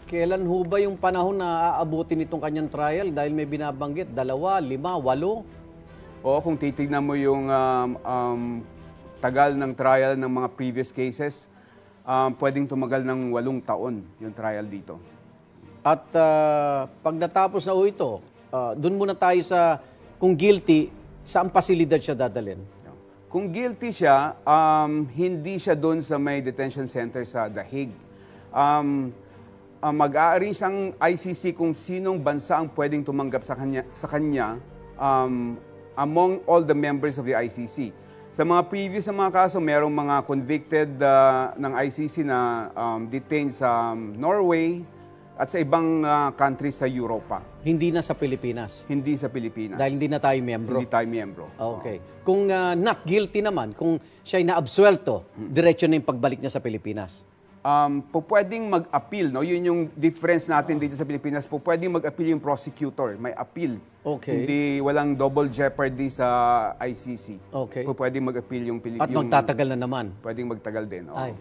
Kailan ho ba yung panahon na aabutin itong kanyang trial? Dahil may binabanggit, 2, 5, 8. O kung titignan mo yung tagal ng trial ng mga previous cases, pwedeng tumagal ng 8 taon yung trial dito. At pag natapos na ho ito, doon muna tayo sa kung guilty, saan pasilidad siya dadalhin? Kung guilty siya, hindi siya doon sa may detention center sa The Hague. Mag-a-arrange ang ICC kung sinong bansa ang pwedeng tumanggap sa kanya among all the members of the ICC. Sa mga previous na mga kaso, merong mga convicted ng ICC na detained sa Norway at sa ibang countries sa Europa. Hindi na sa Pilipinas. Hindi sa Pilipinas. Dahil hindi na tayo miyembro. Hindi tayo miyembro. Okay. Kung not guilty naman, kung siya'y na-absuelto, diretso na yung pagbalik niya sa Pilipinas. Pwedeng mag-appeal, no? Yun yung difference natin dito sa Pilipinas. Pwedeng mag-appeal yung prosecutor, may appeal. Okay. Hindi, walang double jeopardy sa ICC. Okay. Pwedeng mag-appeal yung At magtatagal na naman. Pwedeng magtagal din. Oo. Ay.